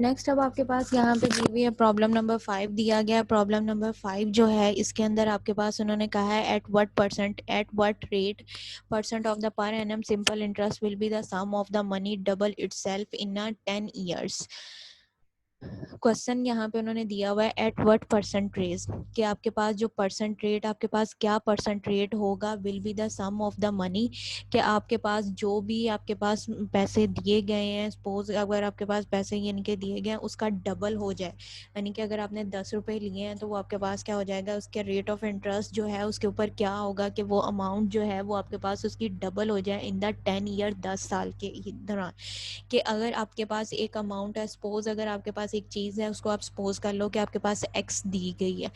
Next अब आपके पास यहाँ पे दी हुई है प्रॉब्लम नंबर 5 दिया गया है। प्रॉब्लम नंबर 5 जो है इसके अंदर आपके पास उन्होंने कहा है at what rate percent of the per annum simple interest will be the sum of the money double itself in 10 years. Question यहाँ पे उन्होंने दिया हुआ है एट व्हाट परसेंट रेट, कि आपके पास जो परसेंट रेट आपके पास क्या परसेंट रेट होगा will be the sum of the money, कि आपके पास जो भी आपके पास पैसे दिए गए हैं, सपोज अगर आपके पास पैसे यानी कि दिए गए हैं उसका डबल हो जाए, यानी कि अगर आपने 10 रुपये लिए हैं तो वो आपके पास क्या हो जाएगा, उसके रेट ऑफ इंटरेस्ट जो है उसके ऊपर क्या होगा कि वो अमाउंट जो है वो आपके पास उसकी डबल हो जाए इन द 10 ईयर 10 साल के दौरान। कि अगर आपके पास एक अमाउंट है, सपोज अगर आपके पास एक चीज़ है उसको आप सपोज कर लो कि आपके पास एक्स दी गई है,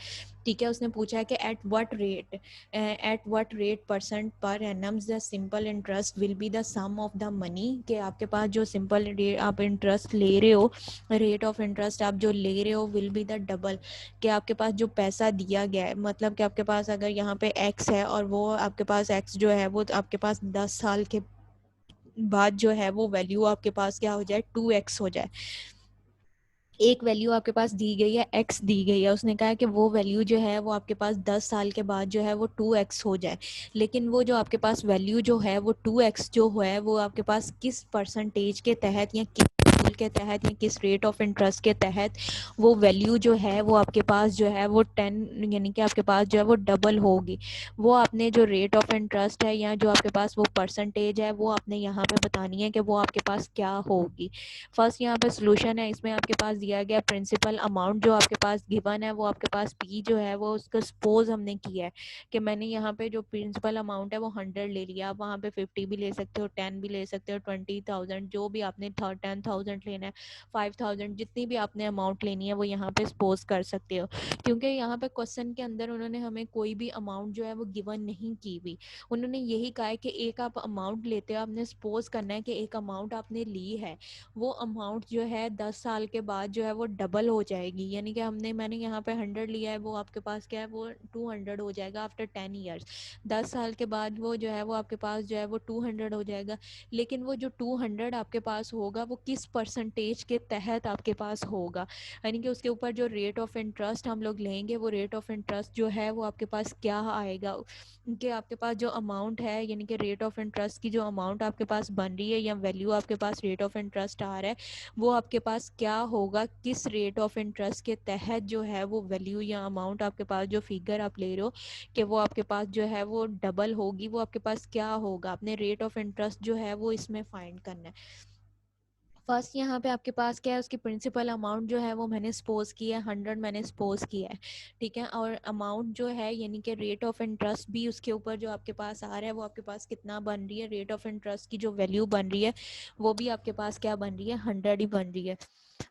ठीक है। उसने पूछा है कि at what rate percent per annum the simple interest will be the sum of the money, कि आपके पास जो सिंपल रेट आप इंटरेस्ट ले रहे हो, रेट ऑफ इंटरेस्ट आप जो ले रहे हो विल बी द डबल, कि आपके पास जो पैसा दिया गया है, मतलब कि आपके पास अगर यहाँ पे एक्स है और वो आपके पास एक्स जो है वो आपके पास 10 साल के बाद जो है वो वैल्यू आपके पास क्या हो जाए 2x हो जाए। एक वैल्यू आपके पास दी गई है, x दी गई है, उसने कहा है कि वो वैल्यू जो है वो आपके पास 10 साल के बाद जो है वो 2x हो जाए, लेकिन वो जो आपके पास वैल्यू जो है वो 2x जो है वो आपके पास किस परसेंटेज के तहत या किस रूल के तहत या किस रेट ऑफ इंटरेस्ट के तहत वो वैल्यू जो है वो आपके पास जो है वो 10 यानी कि आपके पास जो है वो डबल होगी। वो आपने जो रेट ऑफ इंटरेस्ट है या जो आपके पास वो परसेंटेज है वो आपने यहाँ पे बतानी है कि वो आपके पास क्या होगी। फर्स्ट यहाँ पे सोल्यूशन है, इसमें आपके पास दिया गया प्रिंसिपल अमाउंट जो आपके पास गिवन है वो आपके पास पी जो है वो उसका सपोज हमने किया है कि मैंने यहाँ पे जो प्रिंसिपल अमाउंट है वो 100 ले लिया। आप वहाँ पे 50 भी ले सकते हो, 10 भी ले सकते हो, 20,000 जो भी आपने 10,000 लेना है, 5,000 जितनी भी आपने अमाउंट लेनी है वो यहाँ पे सपोज कर सकते हो। क्योंकि यहाँ पे क्वेश्चन के अंदर उन्होंने हमें कोई भी अमाउंट जो है वो गिवन नहीं की हुई, उन्होंने यही कहा है कि एक आप अमाउंट लेते हो, आपने सपोज करना है कि एक अमाउंट आपने ली है, वो अमाउंट जो है 10 साल के बाद जो है वो डबल हो जाएगी, यानी कि मैंने यहाँ पे 100 लिया है, वो आपके पास क्या है वो 200 हो जाएगा आफ्टर 10 ईयर्स। 10 साल के बाद वो जो है वो आपके पास जो है वो 200 हो जाएगा। लेकिन वो जो 200 आपके पास होगा वो किस परसेंटेज के तहत आपके पास होगा, यानी कि उसके ऊपर जो रेट ऑफ इंटरेस्ट हम लोग लेंगे वो रेट ऑफ इंटरेस्ट जो है वो आपके पास क्या आएगा, कि आपके पास जो अमाउंट है यानी कि रेट ऑफ इंटरेस्ट की जो अमाउंट आपके पास बन रही है या वैल्यू आपके पास रेट ऑफ इंटरेस्ट आ रहा है वो आपके पास क्या होगा, किस रेट ऑफ इंटरेस्ट के तहत जो है वो वैल्यू या अमाउंट आपके पास जो फिगर आप ले रहे हो कि वो आपके पास जो है वो डबल होगी, वो आपके पास क्या होगा, अपने रेट ऑफ इंटरेस्ट जो है वो इसमें फाइंड करना है। फर्स्ट यहाँ पे आपके पास क्या है, उसकी प्रिंसिपल अमाउंट जो है वो मैंने सपोज किया है 100, मैंने सपोज किया है, ठीक है। और अमाउंट जो है यानी कि रेट ऑफ इंटरेस्ट भी उसके ऊपर जो आपके पास आ रहा है वो आपके पास कितना बन रही है, रेट ऑफ इंटरेस्ट की जो वैल्यू बन रही है वो भी आपके पास क्या बन रही है 100 ही बन रही है।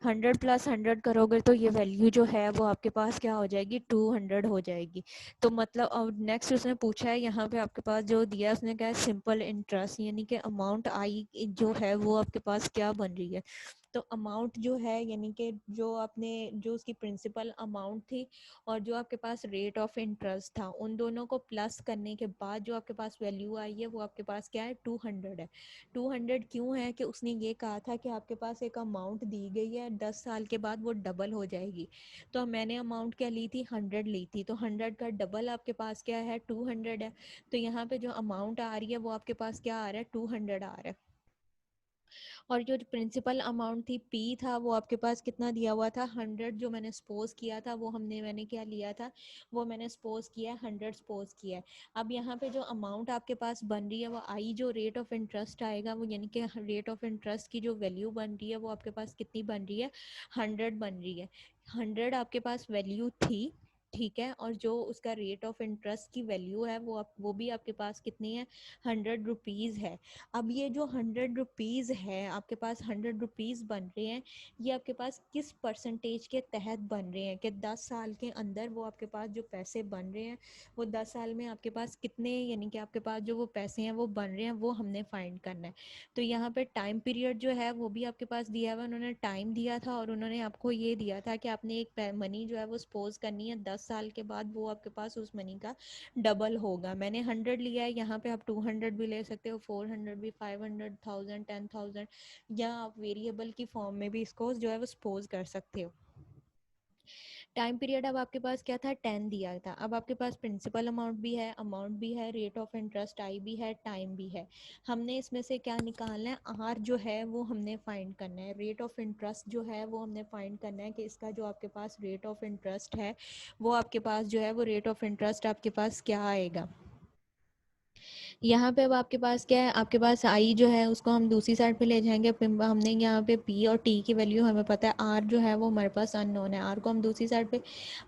100 प्लस 100 करोगे तो ये वैल्यू जो है वो आपके पास क्या हो जाएगी 200 हो जाएगी। तो मतलब अब नेक्स्ट उसने पूछा है यहाँ पे आपके पास जो दिया है उसने कहा है सिंपल इंटरेस्ट, यानी कि अमाउंट आई जो है वो आपके पास क्या बन रही है। तो अमाउंट जो है यानी कि जो आपने जो उसकी प्रिंसिपल अमाउंट थी और जो आपके पास रेट ऑफ इंटरेस्ट था उन दोनों को प्लस करने के बाद जो आपके पास वैल्यू आई है वो आपके पास क्या है 200 है। 200 क्यों है कि उसने ये कहा था कि आपके पास एक अमाउंट दी गई है 10 साल के बाद वो डबल हो जाएगी। तो मैंने अमाउंट क्या ली थी 100 ली थी, तो 100 का डबल आपके पास क्या है 200 है। तो यहाँ पे जो अमाउंट आ रही है वो आपके पास क्या आ रहा है 200 आ रहा है। और जो प्रिंसिपल अमाउंट थी पी था वो आपके पास कितना दिया हुआ था 100, जो मैंने सपोज किया था वो मैंने क्या लिया था वो मैंने सपोज किया है 100 सपोज किया है। अब यहाँ पे जो अमाउंट आपके पास बन रही है वो आई जो रेट ऑफ इंटरेस्ट आएगा वो यानी कि रेट ऑफ इंटरेस्ट की जो वैल्यू बन रही है वो आपके पास कितनी बन रही है 100 बन रही है। 100 आपके पास वैल्यू थी, ठीक है। और जो उसका रेट ऑफ इंटरेस्ट की वैल्यू है वो भी आपके पास कितनी है 100 रुपीज़ है। अब ये जो 100 रुपीज़ है आपके पास 100 रुपीज़ बन रहे हैं, ये आपके पास किस परसेंटेज के तहत बन रहे हैं कि 10 साल के अंदर वो आपके पास जो पैसे बन रहे हैं वो 10 साल में आपके पास कितने यानी कि आपके पास जो वो पैसे हैं वो बन रहे हैं वो हमने फाइंड करना है। तो यहाँ पे टाइम पीरियड जो है वो भी आपके पास दिया हुआ, उन्होंने टाइम दिया था और उन्होंने आपको ये दिया था कि आपने एक मनी जो है वो सपोज करनी है 10 साल के बाद वो आपके पास उस मनी का डबल होगा। मैंने 100 लिया है, यहाँ पे आप 200 भी ले सकते हो, 400 भी, 500, 1000, 10,000, या आप वेरिएबल की फॉर्म में भी इसको जो है वो सपोज कर सकते हो। टाइम पीरियड अब आपके पास क्या था, 10 दिया था। अब आपके पास प्रिंसिपल अमाउंट भी है, रेट ऑफ इंटरेस्ट आई भी है, टाइम भी है। हमने इसमें से क्या निकालना है, आर जो है वो हमने फाइंड करना है, रेट ऑफ इंटरेस्ट जो है वो हमने फाइंड करना है कि इसका जो आपके पास रेट ऑफ इंटरेस्ट है वो आपके पास जो है वो रेट ऑफ इंटरेस्ट आपके पास क्या आएगा। यहाँ पे अब आपके पास क्या है, आपके पास आई जो है उसको हम दूसरी साइड पे ले जाएंगे। हमने यहाँ पे पी और टी की वैल्यू हमें पता है, आर जो है वो हमारे पास अननोन है, आर को हम दूसरी साइड पे,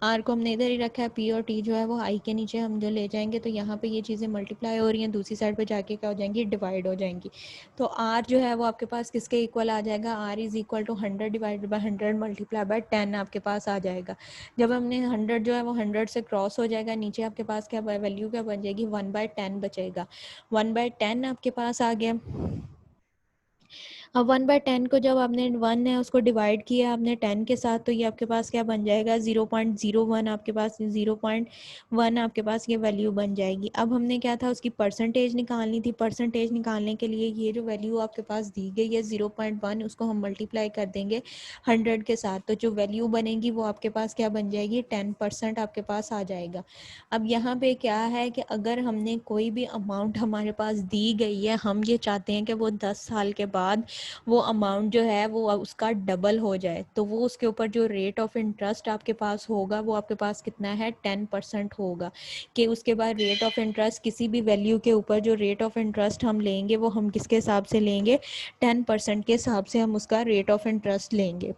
आर को हमने इधर ही रखा है, पी और टी जो है वो आई के नीचे हम जो ले जाएंगे, तो यहाँ पे ये चीज़ें मल्टीप्लाई हो रही हैं, दूसरी साइड पर जाके क्या हो जाएंगी, डिवाइड हो जाएंगी। तो आर जो है वो आपके पास किसके इक्वल आ जाएगा, R is equal to 100 divided by 100 multiply by 10 आपके पास आ जाएगा। जब हमने 100 जो है वो 100 से क्रॉस हो जाएगा, नीचे आपके पास क्या वैल्यू क्या बन जाएगी, 1/10 बचेगा। 1/10 आपके पास आ गया। अब 1/10 को जब आपने 1 है उसको डिवाइड किया आपने 10 के साथ, तो ये आपके पास क्या बन जाएगा, 0.01 आपके पास, 0.1 आपके पास ये वैल्यू बन जाएगी। अब हमने क्या था, उसकी परसेंटेज निकालनी थी। परसेंटेज निकालने के लिए ये जो वैल्यू आपके पास दी गई है 0.1, उसको हम मल्टीप्लाई कर देंगे 100 के साथ, तो जो वैल्यू बनेगी वो आपके पास क्या बन जाएगी, 10% आपके पास आ जाएगा। अब यहाँ पे क्या है कि अगर हमने कोई भी अमाउंट हमारे पास दी गई है, हम ये चाहते हैं कि वो 10 साल के बाद वो अमाउंट जो है वो उसका डबल हो जाए, तो वो उसके ऊपर जो रेट ऑफ इंटरेस्ट आपके पास होगा वो आपके पास कितना है, 10% होगा। कि उसके बाद रेट ऑफ इंटरेस्ट किसी भी वैल्यू के ऊपर जो रेट ऑफ इंटरेस्ट हम लेंगे वो हम किसके हिसाब से लेंगे, 10% के हिसाब से हम उसका रेट ऑफ इंटरेस्ट लेंगे।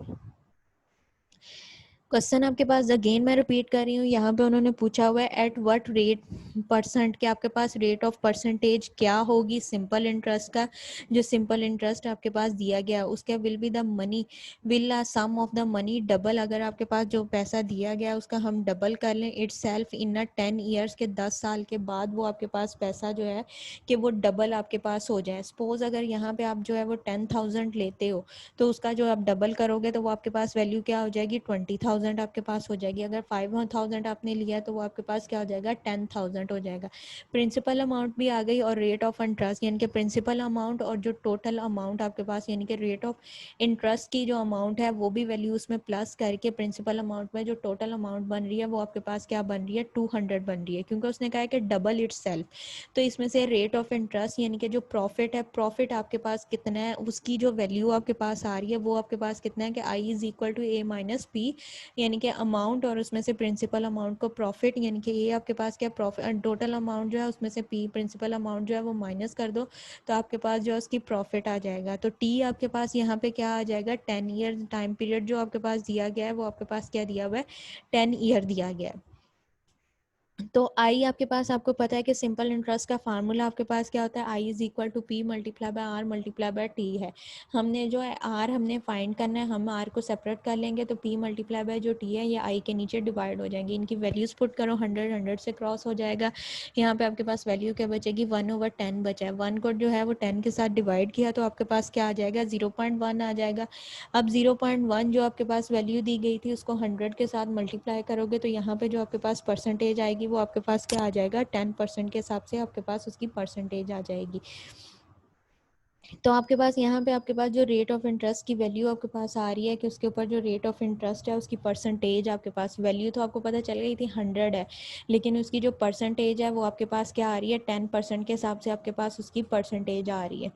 क्वेश्चन आपके पास अगेन मैं रिपीट कर रही हूँ, यहाँ पे उन्होंने पूछा हुआ है एट व्हाट रेट परसेंट, के आपके पास रेट ऑफ परसेंटेज क्या होगी सिंपल इंटरेस्ट का। जो सिंपल इंटरेस्ट आपके पास दिया गया उसका will be the money, will sum of the money double, अगर आपके पास जो पैसा दिया गया उसका हम डबल कर लें इट सेल्फ इन 10 ईयर्स, के 10 साल के बाद वो आपके पास पैसा जो है कि वो डबल आपके पास हो जाए। सपोज अगर यहाँ पे आप जो है वो 10,000 लेते हो, तो उसका जो आप डबल करोगे तो वो आपके पास वैल्यू क्या हो जाएगी, 20,000 आपके पास हो जाएगी। अगर 5,000 आपने लिया तो वो आपके पास क्या हो जाएगा, 10,000 हो जाएगा। प्रिंसिपल अमाउंट भी आ गई और रेट ऑफ इंटरेस्ट, यानी कि प्रिंसिपल अमाउंट और जो टोटल अमाउंट आपके पास, यानी कि रेट ऑफ इंटरेस्ट की जो अमाउंट है वो भी वैल्यू उसमें प्लस करके प्रिंसिपल अमाउंट में जो टोटल अमाउंट बन रही है वो आपके पास क्या बन रही है, 200 बन रही है, क्योंकि उसने कहा है कि डबल इट सेल्फ। तो इसमें से रेट ऑफ इंटरेस्ट यानी कि जो प्रॉफिट है, प्रॉफिट आपके पास कितना है, उसकी जो वैल्यू आपके पास आ रही है वो आपके पास कितना है कि I is equal to A minus P, यानी कि अमाउंट और उसमें से प्रिंसिपल अमाउंट को प्रॉफिट, यानी कि ये आपके पास क्या प्रॉफिट, टोटल अमाउंट जो है उसमें से पी प्रिंसिपल अमाउंट जो है वो माइनस कर दो, तो आपके पास जो है उसकी प्रॉफिट आ जाएगा। तो टी आपके पास यहाँ पे क्या आ जाएगा, 10 ईयर टाइम पीरियड जो आपके पास दिया गया है वो आपके पास क्या दिया हुआ है, 10 ईयर दिया गया है। तो आई आपके पास, आपको पता है कि सिंपल इंटरेस्ट का फार्मूला आपके पास क्या होता है, I is equal to P multiply by R multiply by T है। हमने जो है आर हमने फाइंड करना है, हम आर को सेपरेट कर लेंगे, तो पी मल्टीप्लाई बाय जो टी है ये आई के नीचे डिवाइड हो जाएंगे। इनकी वैल्यूज पुट करो, 100 100 से क्रॉस हो जाएगा। यहाँ पे आपके पास वैल्यू क्या बचेगी, 1/10 बचा है। 1 को जो है वो 10 के साथ डिवाइड किया तो आपके पास क्या आ जाएगा, 0.1 आ जाएगा। अब 0.1 जो आपके पास वैल्यू दी गई थी उसको 100 के साथ मल्टीप्लाई करोगे तो यहाँ पे जो आपके पास परसेंटेज आएगी वो आपके पास क्या आ जाएगा, 10% के हिसाब से आपके पास उसकी परसेंटेज आ जाएगी। तो आपके पास यहाँ पे आपके पास जो रेट ऑफ इंटरेस्ट की वैल्यू आपके पास आ रही है कि उसके ऊपर जो रेट ऑफ इंटरेस्ट है उसकी परसेंटेज आपके पास, वैल्यू तो आपको पता चल गई थी 100 है, लेकिन उसकी जो परसेंटेज है वो आपके पास क्या आ रही है, 10% के हिसाब से आपके पास उसकी परसेंटेज आ रही है।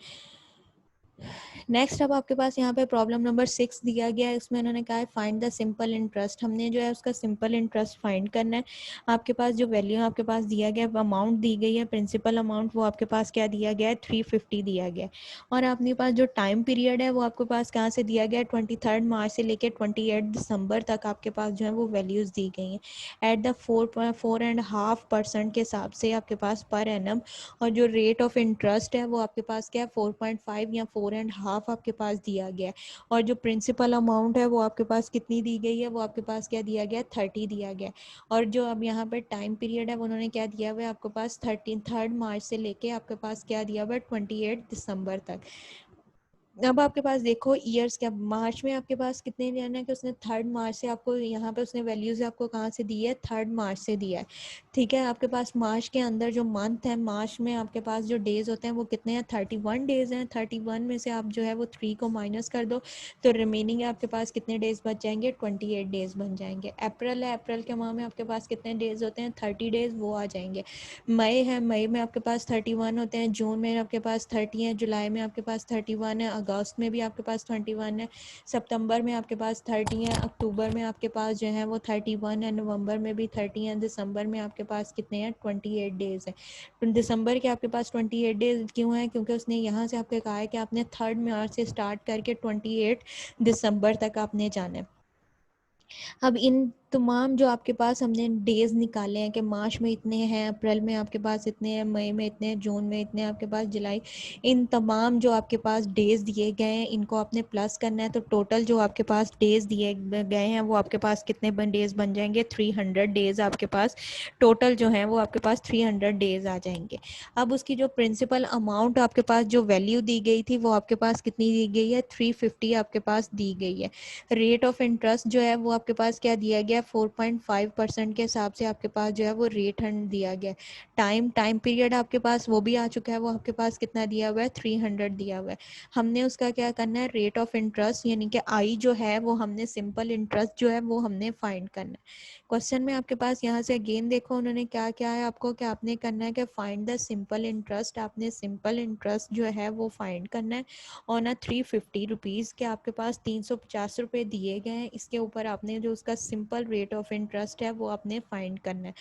नेक्स्ट अब आपके पास यहाँ पे प्रॉब्लम नंबर 6 दिया गया है, इसमें उन्होंने कहा है फाइंड द सिंपल इंटरेस्ट। हमने जो है उसका सिंपल इंटरेस्ट फाइंड करना है। आपके पास जो वैल्यू आपके पास दिया गया, अमाउंट दी गई है प्रिंसिपल अमाउंट, वो आपके पास क्या दिया गया है, 350 दिया गया है। और आपके पास जो टाइम पीरियड है वो आपके पास कहाँ से दिया गया है, 23 मार्च से लेकर 28 दिसंबर तक आपके पास जो है वो वैल्यूज़ दी गई हैं एट द 4.5% के हिसाब से आपके पास पर एनम। और जो रेट ऑफ इंटरेस्ट है वो आपके पास क्या है, 4.5 या 4.5 आपके पास दिया गया है। और जो प्रिंसिपल अमाउंट है वो आपके पास कितनी दी गई है, वो आपके पास क्या दिया गया है, 30 दिया गया है। और जो अब यहाँ पे टाइम पीरियड है वो उन्होंने क्या दिया हुआ है आपके पास, 3 मार्च से लेके आपके पास क्या दिया हुआ है, 28 दिसंबर तक। अब आपके पास देखो ईयर्स क्या, मार्च में आपके पास कितने लेना है कि उसने 3 मार्च से आपको यहाँ पे उसने वैल्यूज आपको कहाँ से दी है, 3 मार्च से दिया है। ठीक है, आपके पास मार्च के अंदर जो मंथ है, मार्च में आपके पास जो डेज होते हैं वो कितने हैं, 31 डेज हैं। 31 में से आप जो है वो 3 को माइनस कर दो तो रिमेनिंग आपके पास कितने डेज बच जाएंगे, 28 डेज बन जाएंगे। अप्रैल है, अप्रैल के माह में आपके पास कितने डेज होते हैं, 30 डेज, वो आ जाएंगे। मई है, मई में आपके पास 31 होते हैं, जून में आपके पास 30 है, जुलाई में आपके पास 31 है, अगस्त में भी आपके पास 21 है, सितंबर में आपके पास 30 है, अक्टूबर में आपके पास जो है वो 31 है, नवंबर में भी 30 है, दिसंबर में आपके पास कितने हैं, 28 डेज है। तो दिसंबर के आपके पास 28 डेज क्यों है, क्योंकि उसने यहाँ से आपके कहा है कि आपने 3 मार्च से स्टार्ट करके 28 दिसंबर तक आपने जाना है। अब इन तमाम जो आपके पास हमने डेज निकाले हैं कि मार्च में इतने हैं, अप्रैल में आपके पास इतने हैं, मई में इतने हैं, जून में इतने, आपके पास जुलाई, इन तमाम जो आपके पास डेज दिए गए हैं इनको आपने प्लस करना है। तो टोटल जो आपके पास डेज दिए गए हैं वो आपके पास कितने डेज बन जाएंगे, 300 डेज आपके पास टोटल जो है वो आपके पास 300 डेज आ जाएंगे। अब उसकी जो प्रिंसिपल अमाउंट आपके पास जो वैल्यू दी गई थी वो आपके पास कितनी दी गई है, 350 आपके पास दी गई है। रेट ऑफ इंटरेस्ट जो है वो आपके पास क्या दिया गया, 4.5% के हिसाब से आपके पास जो है वो रेट दिया गया। टाइम पीरियड आपके पास वो भी आ चुका है, वो आपके पास कितना दिया हुआ है, 300 दिया हुआ है। हमने उसका क्या करना है, रेट ऑफ इंटरेस्ट यानी कि आई जो है वो हमने सिंपल इंटरेस्ट जो है वो हमने फाइंड करना है। क्वेश्चन में आपके पास यहाँ से अगेन देखो उन्होंने क्या क्या है, आपको क्या आपने करना है कि फाइंड द सिंपल इंटरेस्ट। आपने सिंपल इंटरेस्ट जो है वो फाइंड करना है ऑन अ 350 रुपीज़ के आपके पास 350 रुपये दिए गए हैं। इसके ऊपर आपने जो उसका सिंपल रेट ऑफ इंटरेस्ट है वो आपने फाइंड करना है।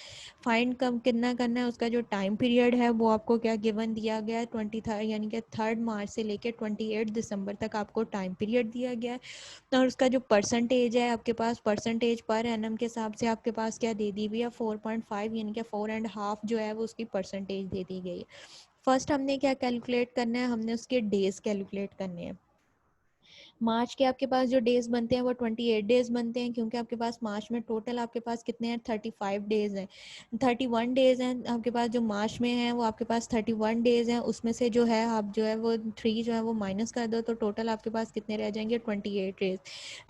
फाइंड कम कितना करना है, उसका जो टाइम पीरियड है वो आपको क्या गिवन दिया गया है, 23 यानी कि 3 मार्च से लेकर 28 दिसंबर तक आपको टाइम पीरियड दिया गया है। और उसका जो परसेंटेज है आपके पास, परसेंटेज पर एनम के हिसाब से आपके पास क्या दे दी हुई है, 4.5 यानी कि 4.5 जो है वो उसकी परसेंटेज दे दी गई है। फर्स्ट हमने क्या कैलकुलेट करना है, हमने उसके डेज कैलकुलेट करने हैं। मार्च के आपके पास जो डेज बनते हैं वो 28 डेज बनते हैं, क्योंकि आपके पास मार्च में टोटल आपके पास कितने हैं, 35 डेज हैं, 31 डेज हैं आपके पास जो मार्च में हैं, वो आपके पास 31 डेज हैं। उसमें से जो है आप जो है वो 3 जो है वो माइनस कर दो तो टोटल आपके पास कितने रह जाएंगे, 28 डेज।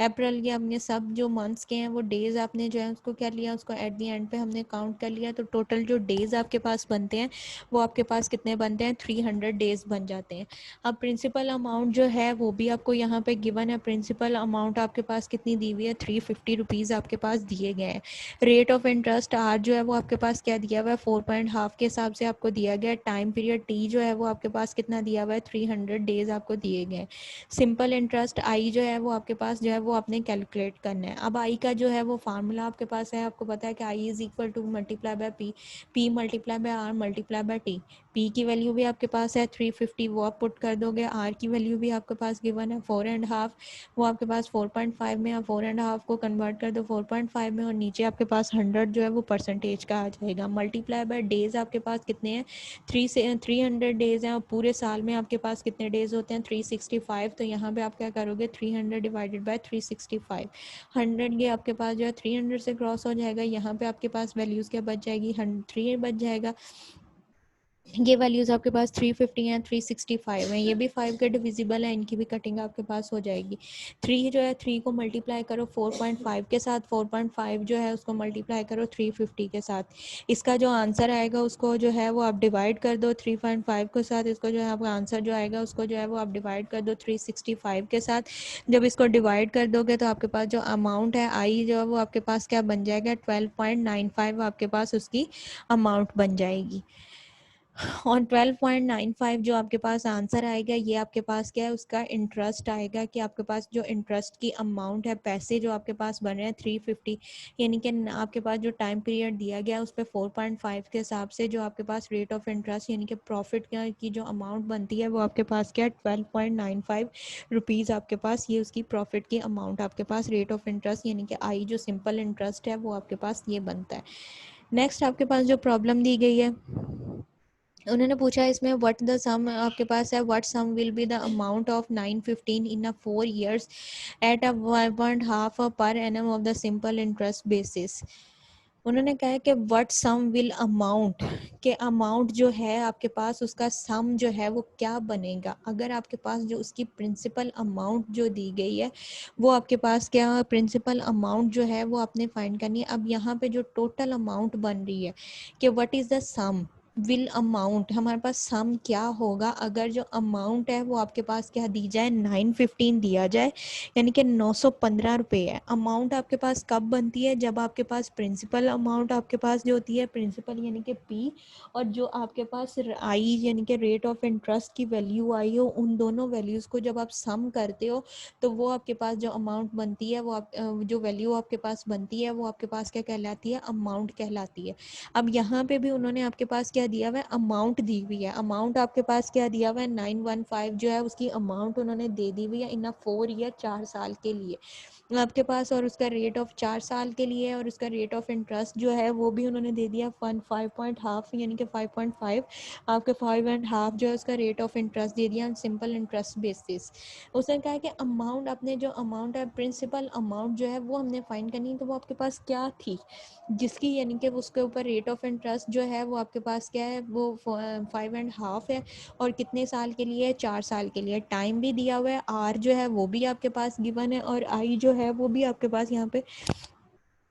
अप्रैल के हमने सब जो मंथ्स के हैं वो डेज आपने जो है उसको क्या लिया, उसको एट दी एंड पे हमने काउंट कर लिया, तो टोटल जो डेज आपके पास बनते हैं वो आपके पास कितने बनते हैं, 300 डेज बन जाते हैं। अब प्रिंसिपल अमाउंट जो है वो भी आपको यहाँ पे गिवन है। प्रिंसिपल अमाउंट आपके पास कितनी दी हुई है, 350 रुपीज़ आपके पास दिए गए हैं। रेट ऑफ इंटरेस्ट आर जो है वो आपके पास क्या दिया हुआ है, 4.5 के हिसाब से आपको दिया गया है। टाइम पीरियड टी जो है वो आपके पास कितना दिया हुआ है, 300 डेज आपको दिए गए हैं। सिंपल इंटरेस्ट आई जो है वो आपके पास जो है वो आपने कैलकुलेट करना है। अब आई का जो है वो फार्मूला आपके पास है, आपको पता है कि I is equal to multiply by P, P multiply by R multiply by T. P की वैल्यू भी आपके पास है 350, वो आप पुट कर दोगे। आर की वैल्यू भी आपके पास गिवन है 4.5, वो आपके पास 4.5 में, आप 4.5 को कन्वर्ट कर दो 4.5 में, और नीचे आपके पास 100 जो है वो परसेंटेज का आ जाएगा। मल्टीप्लाई बाय डेज आपके पास कितने हैं, 300 डेज हैं, और पूरे साल में आपके पास कितने डेज होते हैं, 365। तो यहाँ पे आप क्या करोगे, 300 डिवाइडेड बाय 365, 100 ये आपके पास जो है 300 से क्रॉस हो जाएगा। यहाँ पे आपके पास वैल्यूज़ क्या बच जाएगी, 3 बच जाएगा। ये वैल्यूज़ आपके पास 350 हैं, 365 हैं, ये भी 5 के डिविजिबल है, इनकी भी कटिंग आपके पास हो जाएगी। 3 जो है 3 को मल्टीप्लाई करो 4.5 के साथ, 4.5 जो है उसको मल्टीप्लाई करो 350 के साथ। इसका जो आंसर आएगा उसको जो है वो आप डिवाइड कर दो 3.5 के साथ। इसको जो है आपका आंसर जो आएगा उसको जो है वो आप डिवाइड कर दो 365 के साथ। जब इसको डिवाइड कर दोगे तो आपके पास जो अमाउंट है आई जो है वो आपके पास क्या बन जाएगा, 12.95 आपके पास उसकी अमाउंट बन जाएगी। और 12.95 जो आपके पास आंसर आएगा ये आपके पास क्या है, उसका इंटरेस्ट आएगा कि आपके पास जो इंटरेस्ट की अमाउंट है, पैसे जो आपके पास बन रहे हैं 350, यानी कि आपके पास जो टाइम पीरियड दिया गया है उस पर 4.5 के हिसाब से जो आपके पास रेट ऑफ इंटरेस्ट यानी कि प्रॉफिट की जो अमाउंट बनती है वो आपके पास क्या है, 12.95 रुपीज़ आपके पास ये उसकी प्रॉफिट की अमाउंट आपके पास रेट ऑफ इंटरेस्ट यानी कि आई जो सिंपल इंटरेस्ट है वो आपके पास ये बनता है। नेक्स्ट आपके पास जो प्रॉब्लम दी गई है उन्होंने पूछा इसमें व्हाट द सम आपके पास है, what sum will be the amount of 915 in a 4 years at a 1.5 per annum of the simple interest basis. उन्होंने कहा है कि व्हाट सम विल अमाउंट, के अमाउंट जो है आपके पास उसका सम जो है वो क्या बनेगा। अगर आपके पास जो उसकी प्रिंसिपल अमाउंट जो दी गई है वो आपके पास क्या प्रिंसिपल अमाउंट जो है वो आपने फाइंड करनी है। अब यहाँ पे जो टोटल अमाउंट बन रही है कि what is the sum will amount, हमारे पास सम क्या होगा अगर जो अमाउंट है वो आपके पास क्या दी जाए 915 दिया जाए, यानी कि 915 रुपये है। अमाउंट आपके पास कब बनती है, जब आपके पास प्रिंसिपल अमाउंट आपके पास जो होती है प्रिंसिपल यानी कि पी, और जो आपके पास आई यानी कि रेट ऑफ इंटरेस्ट की वैल्यू आई हो, उन दोनों वैल्यूज़ को जब आप सम करते हो तो वो आपके पास जो अमाउंट बनती है वो आप जो वैल्यू आपके पास बनती है वो आपके पास क्या कहलाती है, अमाउंट कहलाती है। अब यहाँ पे भी उन्होंने आपके पास क्या दिया हुआ है, अमाउंट दी हुई है। अमाउंट आपके पास क्या दिया हुआ है 915 जो है उसकी अमाउंट उन्होंने दे दी हुई है इन अ 4 ईयर, 4 साल के लिए आपके पास, और उसका रेट ऑफ 4 साल के लिए है, और उसका रेट ऑफ इंटरेस्ट जो है वो भी उन्होंने दे दिया 5.5 यानी कि 5.5 आपके 5.5 जो है उसका रेट ऑफ इंटरेस्ट दे दिया सिंपल इंटरेस्ट बेसिस। उसने कहा कि अमाउंट, अपने जो अमाउंट है प्रिंसिपल अमाउंट जो है वो हमने फाइंड करनी है, तो वो आपके पास क्या थी जिसकी यानी कि उसके ऊपर रेट ऑफ इंटरेस्ट जो है वो आपके पास क्या है, वो 5.5 है, और कितने साल के लिए, 4 साल के लिए। टाइम भी दिया हुआ है, आर जो है वो भी आपके पास गिवन है, और आई जो है वो भी आपके पास यहाँ पे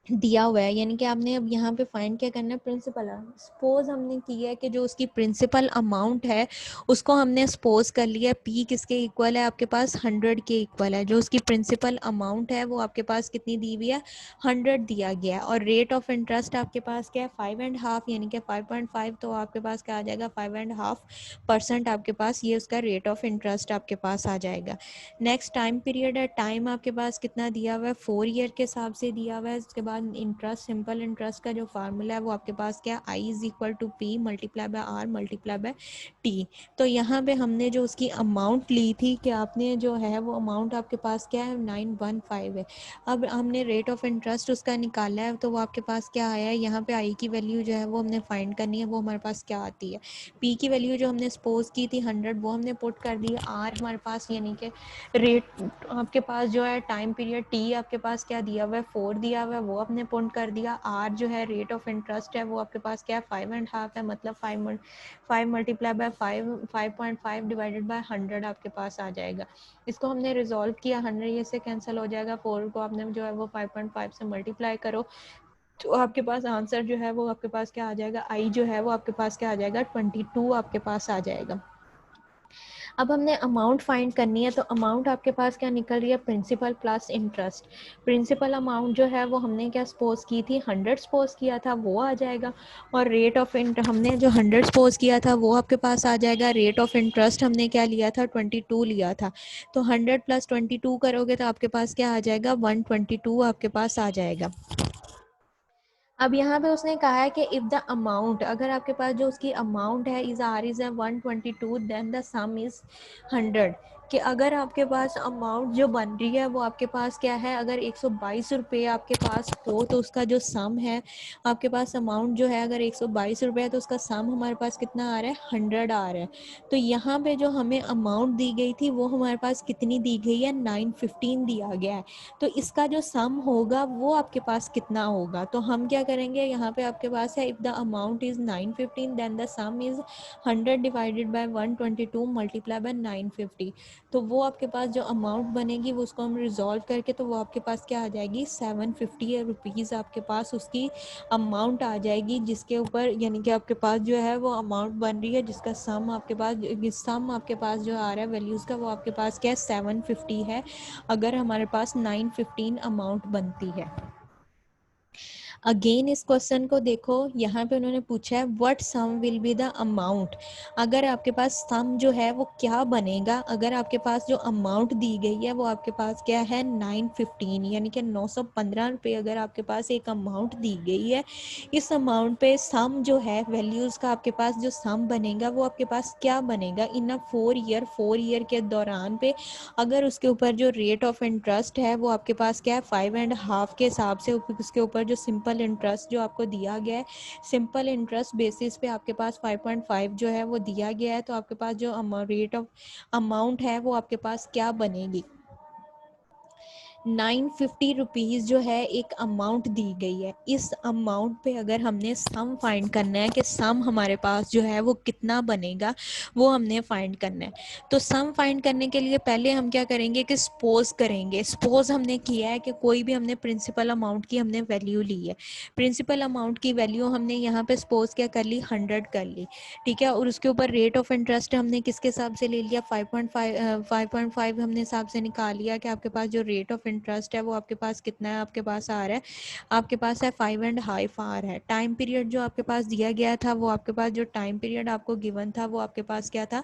दिया हुआ है। यानी कि आपने अब यहाँ पे फाइंड क्या करना है, प्रिंसिपल। सपोज हमने किया है कि जो उसकी प्रिंसिपल अमाउंट है उसको हमने सपोज कर लिया पी किसके इक्वल है, आपके पास 100 के इक्वल है। जो उसकी प्रिंसिपल अमाउंट है वो आपके पास कितनी दी हुई है, 100 दिया गया है, और रेट ऑफ इंटरेस्ट आपके पास क्या है 5.5 यानी कि 5.5, तो आपके पास क्या आ जाएगा 5.5% आपके पास ये उसका रेट ऑफ इंटरेस्ट आपके पास आ जाएगा। नेक्स्ट टाइम पीरियड है, टाइम आपके पास कितना दिया हुआ है 4 ईयर के हिसाब से दिया हुआ है। उसके बाद इंटरेस्ट, सिंपल इंटरेस्ट का जो फार्मूला है वो आपके पास क्या, I is equal to P multiply by R multiply by T. तो यहाँ पे हमने जो उसकी अमाउंट ली थी कि आपने जो है वो अमाउंट आपके पास क्या है 915 है। अब हमने रेट ऑफ इंटरेस्ट उसका निकाला है, तो वो आपके पास क्या आया है, यहाँ पे आई की वैल्यू जो है वो हमने फाइंड करनी है, वो हमारे पास क्या आती है, पी की वैल्यू जो हमने सपोज की थी 100 वो हमने पुट कर दी। आर हमारे पास यानी कि रेट आपके पास जो है टाइम पीरियड, टी आपके पास क्या दिया हुआ है 4 दिया हुआ है, वो आपने पुट कर दिया। आर जो है रेट ऑफ इंटरेस्ट है वो आपके पास क्या है 5.5 है, मतलब 5 मल्टीप्लाई बाय 5.5 डिवाइडेड बाय 100 आपके पास आ जाएगा। इसको हमने रिजॉल्व किया, 100 ये से कैंसिल हो जाएगा, 4 को आपने जो है वो 5.5 से मल्टीप्लाई करो, तो आपके पास आंसर जो है वो आपके पास क्या आ जाएगा, आई जो है वो आपके पास क्या आ जाएगा 22 आपके पास आ जाएगा। अब हमने अमाउंट फाइंड करनी है, तो अमाउंट आपके पास क्या निकल रही है, principal plus interest. Principal amount जो है वो हमने क्या सपोज की थी 100 सपोज किया था, वो आ जाएगा। और रेट ऑफ हमने जो 100 सपोज किया था वो आपके पास आ जाएगा। रेट ऑफ इंटरेस्ट हमने क्या लिया था 22 लिया था, तो 100 प्लस 22 करोगे तो आपके पास क्या आ जाएगा 122 आपके पास आ जाएगा। अब यहाँ पे उसने कहा है कि इफ़ द अमाउंट, अगर आपके पास जो उसकी अमाउंट है is R is 122 then the sum is 100, कि अगर आपके पास अमाउंट जो बन रही है वो आपके पास क्या है, अगर 122 रुपये आपके पास हो तो उसका जो सम है आपके पास अमाउंट जो है अगर 122 रुपये है तो उसका सम हमारे पास कितना आ रहा है 100 आ रहा है। तो यहाँ पे जो हमें अमाउंट दी गई थी वो हमारे पास कितनी दी गई है 915 दिया गया है, तो इसका जो सम होगा वो आपके पास कितना होगा। तो हम क्या करेंगे, यहाँ पे आपके पास है if the amount is 915 then the sum is 100 divided by 122 multiply by 950। तो वो आपके पास जो अमाउंट बनेगी वो उसको हम रिजॉल्व करके तो वो आपके पास क्या आ जाएगी 750 रुपीज़ आपके पास उसकी अमाउंट आ जाएगी, जिसके ऊपर यानी कि आपके पास जो है वो अमाउंट बन रही है जिसका सम आपके पास, सम आपके पास जो आ रहा है वैल्यूज़ का वो आपके पास क्या है 750 है, अगर हमारे पास 915 अमाउंट बनती है। अगेन इस क्वेश्चन को देखो, यहाँ पे उन्होंने पूछा है what sum will be the amount, अगर आपके पास सम जो है वो क्या बनेगा, अगर आपके पास जो अमाउंट दी गई है वो आपके पास क्या है 915 यानी कि 915 रुपये अगर आपके पास एक अमाउंट दी गई है, इस अमाउंट पे सम जो है वैल्यूज़ का आपके पास जो सम बनेगा वो आपके पास क्या बनेगा इन अ 4 ईयर के दौरान पे, अगर उसके ऊपर जो रेट ऑफ इंटरेस्ट है वो आपके पास क्या है 5.5 के हिसाब से, उसके ऊपर जो सिंपल इंटरेस्ट जो आपको दिया गया है सिंपल इंटरेस्ट बेसिस पे आपके पास 5.5 जो है वो दिया गया है, तो आपके पास जो रेट ऑफ अमाउंट है वो आपके पास क्या बनेगी। ₹950 जो है एक अमाउंट दी गई है। इस अमाउंट पे अगर हमने सम फाइंड करना है कि सम हमारे पास जो है वो कितना बनेगा, वो हमने फाइंड करना है। तो सम फाइंड करने के लिए पहले हम क्या करेंगे कि सपोज करेंगे। सपोज हमने किया है कि कोई भी हमने प्रिंसिपल अमाउंट की हमने वैल्यू ली है। प्रिंसिपल अमाउंट की वैल्यू हमने यहाँ पे सपोज क्या कर ली, 100 कर ली, ठीक है। और उसके ऊपर रेट ऑफ इंटरेस्ट हमने किसके हिसाब से ले लिया, 5.5 हमने हिसाब से निकाल लिया कि आपके पास जो रेट ऑफ इंटरेस्ट है वो आपके पास कितना है, आपके पास आ रहा है, आपके पास है 5.5 आर है। टाइम पीरियड जो आपके पास दिया गया था, वो आपके पास जो टाइम पीरियड आपको गिवन था वो आपके पास क्या था,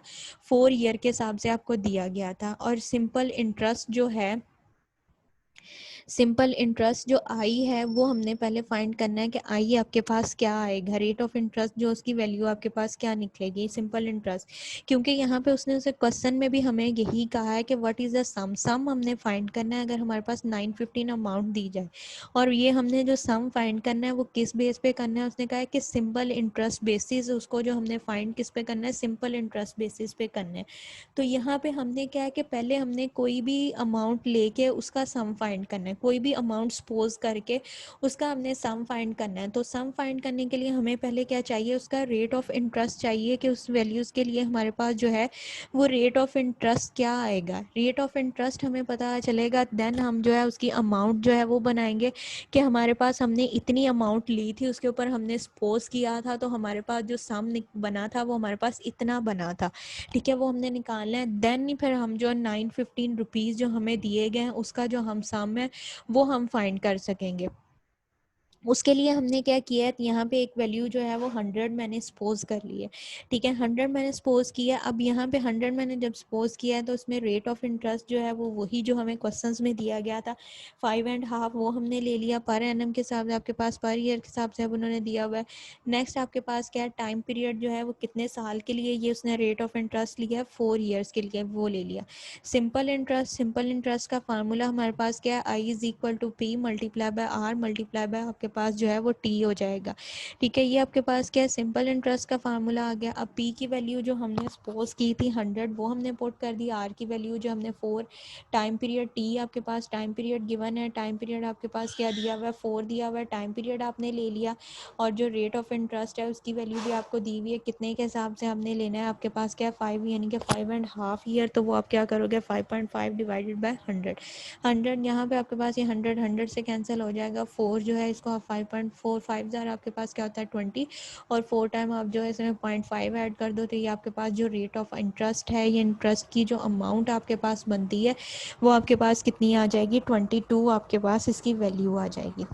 4 ईयर के हिसाब से आपको दिया गया था। और सिंपल इंटरेस्ट जो है, सिंपल इंटरेस्ट जो आई है वो हमने पहले फाइंड करना है कि आई आपके पास क्या आएगा, रेट ऑफ इंटरेस्ट जो उसकी वैल्यू आपके पास क्या निकलेगी, सिंपल इंटरेस्ट। क्योंकि यहाँ पे उसने उसे क्वेश्चन में भी हमें यही कहा है कि व्हाट इज़ द सम, सम हमने फाइंड करना है अगर हमारे पास 915 अमाउंट दी जाए। और ये हमने जो सम फाइंड करना है वो किस बेस पे करना है, उसने कहा है कि सिंपल इंटरेस्ट बेसिस, उसको जो हमने फाइंड किस पे करना है, सिंपल इंटरेस्ट बेसिस पे करना है। तो यहाँ पे हमने क्या है कि पहले हमने कोई भी अमाउंट लेके उसका सम फाइंड करना है, कोई भी अमाउंट सपोज करके उसका हमने सम फाइंड करना है। तो सम फाइंड करने के लिए हमें पहले क्या चाहिए, उसका रेट ऑफ इंटरेस्ट चाहिए कि उस वैल्यूज़ के लिए हमारे पास जो है वो रेट ऑफ इंटरेस्ट क्या आएगा। रेट ऑफ इंटरेस्ट हमें पता चलेगा, देन हम जो है उसकी अमाउंट जो है वो बनाएंगे कि हमारे पास हमने इतनी अमाउंट ली थी, उसके ऊपर हमने सपोज किया था, तो हमारे पास जो सम बना था वो हमारे पास इतना बना था, ठीक है। वो हमने निकालना है। देन फिर हम जो 915 जो हमें दिए गए हैं उसका जो हम सम है वो हम फाइंड कर सकेंगे। उसके लिए हमने क्या किया है, यहाँ पे एक वैल्यू जो है वो 100 मैंने सपोज कर ली है, ठीक है। 100 मैंने सपोज किया। अब यहाँ पे 100 मैंने जब सपोज किया है तो उसमें रेट ऑफ इंटरेस्ट जो है वो वही जो हमें क्वेश्चंस में दिया गया था, 5.5, वो हमने ले लिया। पर एनम के हिसाब से आपके पास पर ईयर के हिसाब से अब उन्होंने दिया हुआ है। नेक्स्ट आपके पास क्या है, टाइम पीरियड जो है वो कितने साल के लिए ये उसने रेट ऑफ इंटरेस्ट लिया है, 4 ईयर्स के लिए, वो ले लिया। सिंपल इंटरेस्ट, सिंपल इंटरेस्ट का फार्मूला हमारे पास क्या है, I is equal to P multiply by R multiply by आपके पास जो है वो टी हो जाएगा, ठीक है। ये आपके पास क्या है, सिंपल इंटरेस्ट का फार्मूला आ गया। अब पी की वैल्यू जो हमने सपोज की थी 100, वो हमने पुट कर दी। आर की वैल्यू जो हमने 4, टाइम पीरियड टी आपके पास टाइम पीरियड गिवन है, टाइम पीरियड आपके पास क्या दिया हुआ है, 4 दिया हुआ है, टाइम पीरियड आपने ले लिया। और जो रेट ऑफ इंटरेस्ट है उसकी वैल्यू भी आपको दी हुई है, कितने के हिसाब से हमने लेना है, आपके पास क्या है 5, यानी कि 5.5 ईयर। तो वो आप क्या करोगे, 5.5 डिवाइडेड बाय 100, 100 यहाँ पे आपके पास ये 100 100 से कैंसिल हो जाएगा। 4 जो है इसको आप 5.4, 5 ज़ार आपके पास क्या होता है 20, और 4 टाइम आप जो है इसमें 0.5 ऐड कर दो, तो ये आपके पास जो रेट ऑफ इंटरेस्ट है, ये इंटरेस्ट की जो अमाउंट आपके पास बनती है वो आपके पास कितनी आ जाएगी, 22 आपके पास इसकी वैल्यू आ जाएगी।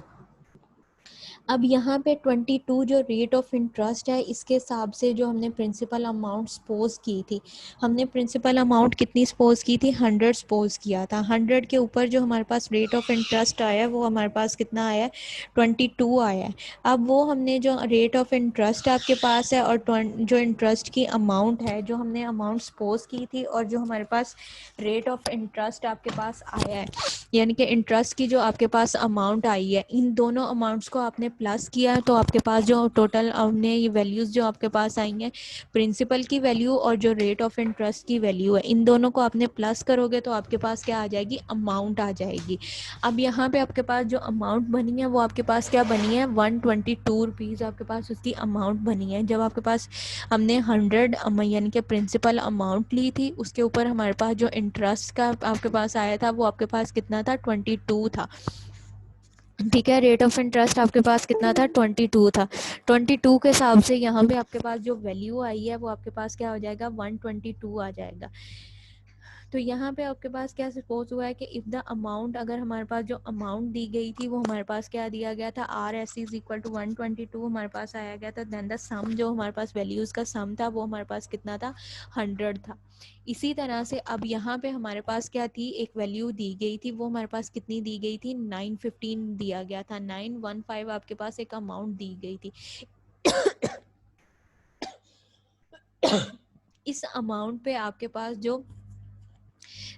अब यहाँ पे 22 जो रेट ऑफ इंटरेस्ट है इसके हिसाब से जो हमने प्रिंसिपल अमाउंट सपोज की थी, हमने प्रिंसिपल अमाउंट कितनी सपोज की थी, 100 सपोज किया था। 100 के ऊपर जो हमारे पास रेट ऑफ इंटरेस्ट आया है वो हमारे पास कितना आया है, 22 आया है। अब वो हमने जो रेट ऑफ इंटरेस्ट आपके पास है और जो इंटरेस्ट की अमाउंट है, जो हमने अमाउंट सपोज की थी और जो हमारे पास रेट ऑफ इंटरेस्ट आपके पास आया है, यानी कि इंटरेस्ट की जो आपके पास अमाउंट आई है, इन दोनों अमाउंट्स को आपने प्लस किया तो आपके पास जो टोटल हमने ये वैल्यूज़ जो आपके पास आई हैं, प्रिंसिपल की वैल्यू और जो रेट ऑफ इंटरेस्ट की वैल्यू है, इन दोनों को आपने प्लस करोगे तो आपके पास क्या आ जाएगी, अमाउंट आ जाएगी। अब यहाँ पे आपके पास जो अमाउंट बनी है वो आपके पास क्या बनी है, 122 रुपीज़ आपके पास उसकी अमाउंट बनी है। जब आपके पास हमने 100 यानी कि प्रिंसिपल अमाउंट ली थी, उसके ऊपर हमारे पास जो इंटरेस्ट का आपके पास आया था वो आपके पास कितना था, 22 था, ठीक है। रेट ऑफ इंटरेस्ट आपके पास कितना था, 22 था। 22 के हिसाब से यहाँ पे आपके पास जो वैल्यू आई है वो आपके पास क्या हो जाएगा, 122 आ जाएगा। तो यहाँ पे आपके पास क्या सपोज हुआ है कि इफ़ द अमाउंट, अगर हमारे पास जो अमाउंट दी गई थी वो हमारे पास क्या दिया गया था, R S is equal to 122 हमारे पास आया गया था। देन द सम जो हमारे पास वैल्यूज़ का सम था वो हमारे पास कितना था, 100 था। इसी तरह से अब यहाँ पे हमारे पास क्या थी, एक वैल्यू दी गई थी, वो हमारे पास कितनी दी गई थी, 915 दिया गया था, 915 आपके पास एक अमाउंट दी गई थी। इस अमाउंट पे आपके पास जो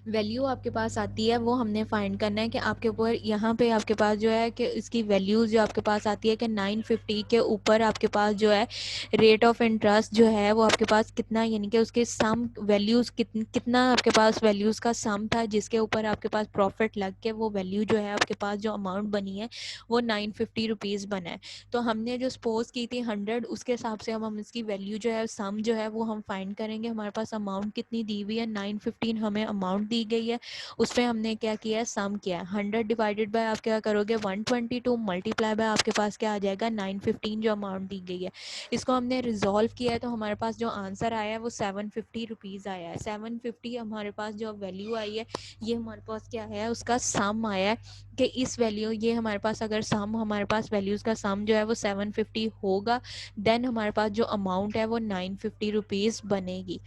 वैल्यू आपके पास आती है वो हमने फाइंड करना है कि आपके ऊपर यहाँ पे आपके पास जो है कि इसकी वैल्यूज़ जो आपके पास आती है कि 950 के ऊपर आपके पास जो है रेट ऑफ इंटरेस्ट जो है वो आपके पास कितना, यानी कि उसके सम वैल्यूज़ कितना आपके पास वैल्यूज़ का सम था जिसके ऊपर आपके पास प्रॉफिट लग के वो वैल्यू जो है आपके पास जो अमाउंट बनी है वो 950 रुपीज़ बना है। तो हमने जो सपोज की थी 100, उसके हिसाब से हम इसकी वैल्यू जो है सम जो है वो हम फाइंड करेंगे। हमारे पास अमाउंट कितनी दी हुई है 915 हमें अमाउंट दी गई है, उस पर हमने क्या किया है सम किया है। 100 डिवाइडेड बाय आप क्या करोगे 122 मल्टीप्लाई बाय आपके पास क्या आ जाएगा 915 जो अमाउंट दी गई है। इसको हमने रिजॉल्व किया है तो हमारे पास जो आंसर आया है वो 750 रुपीज़ आया है। 750 हमारे पास जो वैल्यू आई है ये हमारे पास क्या है उसका सम आया है कि इस वैल्यू ये हमारे पास अगर सम हमारे पास वैल्यूज़ का सम जो है वो 750 होगा देन हमारे पास जो अमाउंट है वो 950 रुपीज़ बनेगी।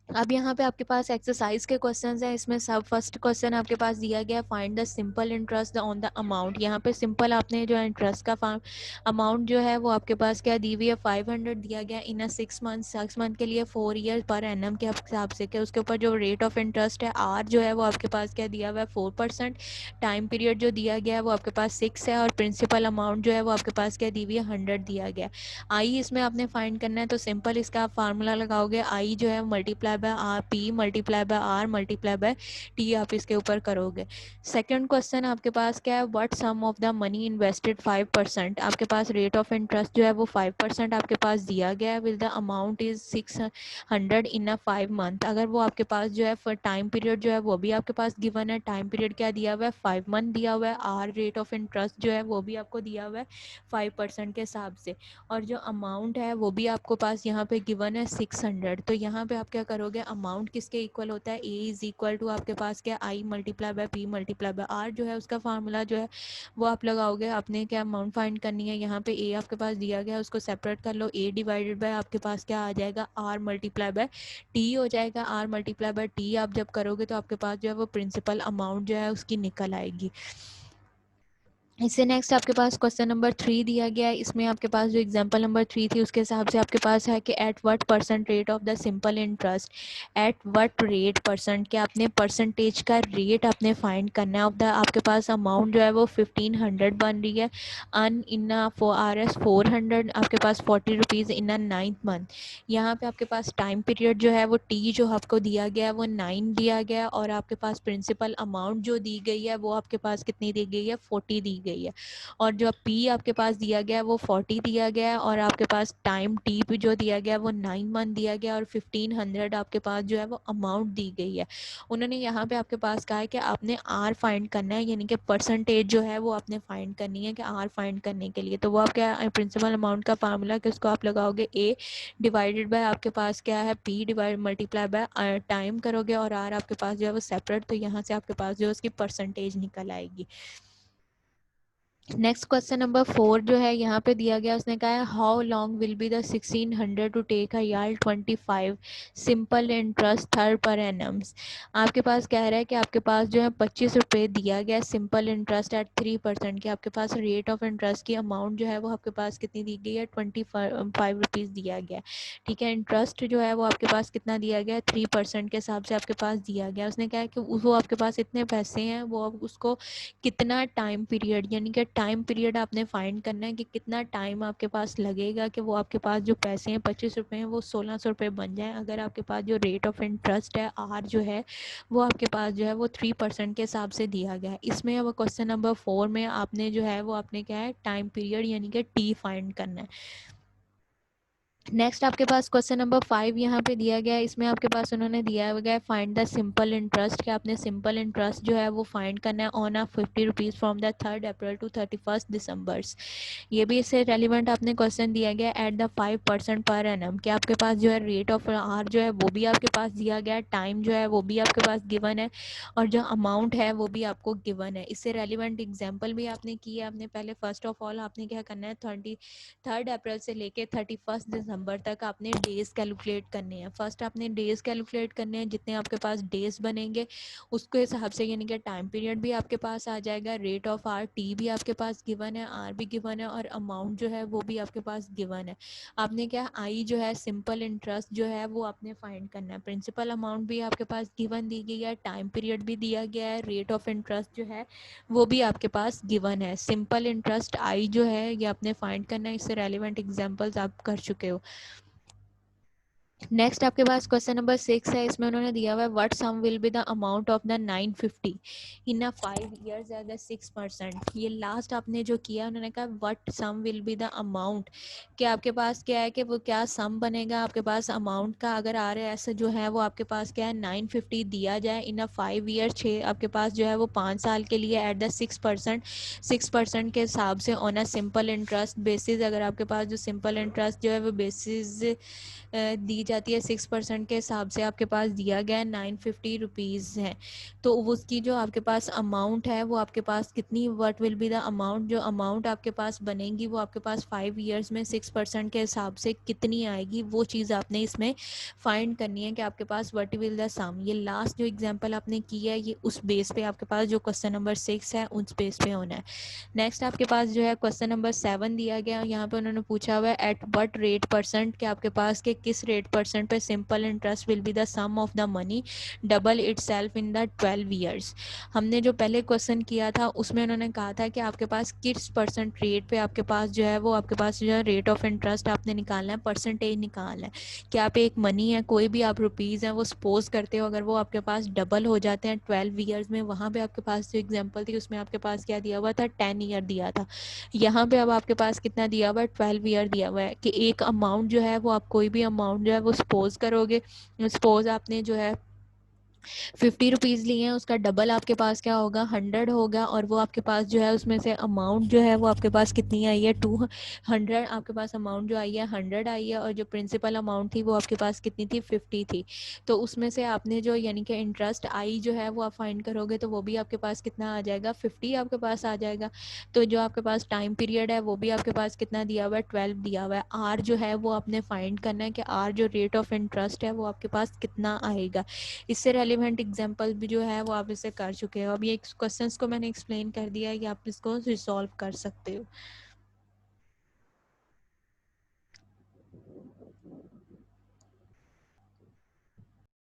अब यहाँ पे आपके पास एक्सरसाइज के क्वेश्चंस हैं। इसमें सब फर्स्ट क्वेश्चन आपके पास दिया गया find the simple interest on the amount. यहाँ पे सिंपल आपने जो इंटरेस्ट का अमाउंट जो है वो आपके पास क्या दी हुई है 500 दिया गया इन 6 मंथ, 6 मंथ के लिए 4 ईयर पर एनम के हिसाब से। क्या उसके ऊपर जो रेट ऑफ इंटरेस्ट है आर जो है वो आपके पास क्या दिया हुआ है 4%। टाइम पीरियड जो दिया गया है वो आपके पास 6 है और प्रिंसिपल अमाउंट जो है वो आपके पास क्या दी हुई है 100 दिया गया। आई इसमें आपने फाइंड करना है तो सिंपल इसका आप फार्मूला लगाओगे आई जो है multiply by R, P multiply by R multiply by T आप इसके ऊपर करोगे। सेकंड क्वेश्चन आपके पास क्या है what sum of the money invested 5%। आपके पास रेट ऑफ इंटरेस्ट जो है वो 5% आपके पास दिया गया है will the amount is 600 in a 5 month. अगर वो आपके पास जो है फॉर टाइम पीरियड जो है वो भी आपके पास गिवन है, टाइम पीरियड क्या दिया हुआ है 5 मंथ दिया हुआ है, आर रेट ऑफ इंटरेस्ट जो है वो भी आपको दिया हुआ है 5% के हिसाब से, और जो अमाउंट है वो भी आपको पास यहाँ पे गिवन है 600। तो यहाँ पे आप क्या करोगे अमाउंट किसके इक्वल होता है ए इज इक्वल टू आपके पास क्या I multiply by P multiply by R जो है उसका फार्मूला जो है वो आप लगाओगे। आपने क्या अमाउंट फाइंड करनी है, यहाँ पे ए आपके पास दिया गया उसको सेपरेट कर लो, ए डिवाइडेड बाय आपके पास क्या आ जाएगा आर मल्टीप्लाई बाय टी हो जाएगा। आर मल्टीप्लाई बाय टी आप जब करोगे तो आपके पास जो है वो प्रिंसिपल अमाउंट जो है उसकी निकल आएगी। इससे नेक्स्ट आपके पास क्वेश्चन नंबर 3 दिया गया है। इसमें आपके पास जो एग्जांपल नंबर 3 थी उसके हिसाब से आपके पास है कि at what percent rate of the simple interest, eight what rate percent के आपने परसेंटेज का रेट आपने फाइंड करना है ऑफ द आपके पास अमाउंट जो है वो 1500 बन रही है अन इन फॉर आर एस 400 आपके पास 40 रुपीज़ इन 9th मंथ। यहाँ पे आपके पास टाइम पीरियड जो है वो टी जो आपको दिया गया है वो 9 दिया गया है और आपके पास प्रिंसिपल अमाउंट जो दी गई है वो आपके पास कितनी दी गई है 40 दी गई है, और जो पी आपके पास दिया गया है वो 40 दिया गया है और आपके पास टाइम टी भी जो दिया गया है वो 9 मंथ दिया गया और 1500 आपके पास जो है वो अमाउंट दी गई है। उन्होंने यहाँ पे आपके पास कहा है कि आपने आर फाइंड करना है, यानी कि परसेंटेज जो है वो आपने फाइंड करनी है कि आर फाइंड करने के लिए। तो वो आप क्या प्रिंसिपल अमाउंट का फार्मूला कि उसको आप लगाओगे ए डिवाइडेड बाय आपके पास क्या है P divide multiply by time करोगे और आर आपके पास जो है वो सेपरेट, तो यहाँ से आपके पास जो है उसकी परसेंटेज निकल आएगी। नेक्स्ट क्वेश्चन नंबर 4 जो है यहाँ पे दिया गया उसने कहा है how long will be the 1600 to take a yield 25 simple interest third पर एनम्स। आपके पास कह रहा है कि आपके पास जो है 25 रुपये दिया गया सिंपल इंटरेस्ट एट 3% की। आपके पास रेट ऑफ इंटरेस्ट की अमाउंट जो है वो आपके पास कितनी दी गई है 25 रुपीज़ दिया गया। ठीक है, इंटरेस्ट जो है वो आपके पास कितना दिया गया 3% के हिसाब से आपके पास दिया गया। उसने कहा है कि वो आपके पास इतने पैसे हैं वो आप उसको कितना टाइम पीरियड, यानी कि टाइम पीरियड आपने फाइंड करना है कि कितना टाइम आपके पास लगेगा कि वो आपके पास जो पैसे हैं 25 रुपये हैं वो 1600 रुपये बन जाए। अगर आपके पास जो रेट ऑफ इंटरेस्ट है आर जो है वो आपके पास जो है वो 3% के हिसाब से दिया गया है। इसमें अब क्वेश्चन नंबर 4 में आपने जो है वो आपने क्या है टाइम पीरियड यानी कि टी फाइंड करना है। नेक्स्ट आपके पास क्वेश्चन नंबर 5 यहाँ पे दिया गया है। इसमें आपके पास उन्होंने दिया गया है फाइंड द सिंपल इंटरेस्ट, कि आपने सिंपल इंटरेस्ट जो है वो फाइंड करना है on a 50 rupees from the 3rd April to 31st December. ये भी इससे रेलिवेंट आपने क्वेश्चन दिया गया एट द 5% पर एनम, कि आपके पास जो है रेट ऑफ आर जो है वो भी आपके पास दिया गया है, टाइम जो है वो भी आपके पास गिवन है और जो अमाउंट है वो भी आपको गिवन है। इससे रेलिवेंट एग्जाम्पल भी आपने की है। आपने पहले फर्स्ट ऑफ ऑल आपने क्या करना है 3rd अप्रैल से लेके 31st दिसंबर नंबर तक आपने डेज कैलकुलेट करने हैं। फर्स्ट आपने डेज कैलकुलेट करने हैं, जितने आपके पास डेज बनेंगे उसके हिसाब से, यानी कि टाइम पीरियड भी आपके पास आ जाएगा, रेट ऑफ आर टी भी आपके पास गिवन है, आर भी गिवन है, और अमाउंट जो है वो भी आपके पास गिवन है। आपने क्या आई जो है सिंपल इंटरेस्ट जो है वो आपने फाइंड करना है। प्रिंसिपल अमाउंट भी आपके पास गिवन दी गई है, टाइम पीरियड भी दिया गया है, रेट ऑफ इंटरेस्ट जो है वो भी आपके पास गिवन है। सिंपल इंटरेस्ट आई जो है ये आपने फाइंड करना है, इससे रेलिवेंट एग्जांपल्स आप कर चुके हो। नेक्स्ट आपके पास क्वेश्चन नंबर 6 है, इसमें उन्होंने दिया हुआ है what sum will be the amount of the 950 in a 5 years at the 6%। ये लास्ट आपने जो किया उन्होंने कहा what sum will be the amount, कि आपके पास क्या है कि वो क्या सम बनेगा आपके पास अमाउंट का, अगर आर एस जो है वो आपके पास क्या है 950 दिया जाए इन अ 5 year, 6 आपके पास जो है वो 5 साल के लिए एट द 6%, 6% के हिसाब से on a simple interest basis. अगर आपके पास जो सिंपल इंटरेस्ट जो है वो बेसिस दी जाती है 6% के हिसाब से, आपके पास दिया गया है 950 रुपीज़ है, तो उसकी जो आपके पास अमाउंट है वो आपके पास कितनी, what will be the amount, जो अमाउंट आपके पास बनेगी वो आपके पास 5 years में 6% के हिसाब से कितनी आएगी, वो चीज़ आपने इसमें फाइंड करनी है कि आपके पास व्हाट विल द सम। ये लास्ट जो एग्जाम्पल आपने की है ये उस बेस पे आपके पास जो क्वेश्चन नंबर 6 है उस बेस पे होना है। नेक्स्ट आपके पास जो है क्वेश्चन नंबर 7 दिया गया, यहाँ पे उन्होंने पूछा हुआ है एट वट रेट परसेंट, के आपके पास के किस रेट परसेंट पे simple interest will be the sum of the money double itself in the 12 years। हमने जो पहले क्वेश्चन किया था उसमें उन्होंने कहा था कि आपके पास किस परसेंट रेट पे आपके पास जो है वो आपके पास जो है रेट ऑफ इंटरेस्ट आपने निकालना है, परसेंटेज निकालना है। कि आप एक मनी है कोई भी आप रुपीज़ हैं वो सपोज करते हो अगर वो आपके पास डबल हो जाते हैं 12 years में, वहाँ पे आपके पास जो एग्जांपल थी उसमें आपके पास क्या दिया हुआ था 10 year दिया था। यहाँ पे अब आपके पास कितना दिया हुआ है 12 year दिया हुआ है, कि एक अमाउंट जो है वो आप कोई भी अमाउंट जो है वो सपोज करोगे, सपोज आपने जो है 50 रुपीज़ लिए हैं, उसका डबल आपके पास क्या होगा 100 होगा, और वो आपके पास जो है उसमें से अमाउंट जो है वो आपके पास कितनी आई है 200, आपके पास अमाउंट जो आई है 100 आई है, और जो प्रिंसिपल अमाउंट थी वो आपके पास कितनी थी 50 थी। तो उसमें से आपने जो यानी कि इंटरेस्ट आई जो है वो आप फाइंड करोगे तो वो भी आपके पास कितना आ जाएगा 50 आपके पास आ जाएगा। तो जो आपके पास टाइम पीरियड है वो भी आपके पास कितना दिया हुआ है 12 दिया हुआ है। आर जो है वो आपने फाइंड करना है कि आर जो रेट ऑफ इंटरेस्ट है वो आपके पास कितना आएगा। इससे रेलिवेंट एग्जांपल भी जो है वो आप इसे कर चुके हो। अब ये क्वेश्चंस को मैंने एक्सप्लेन कर दिया है कि आप इसको रिसॉल्व कर सकते हो।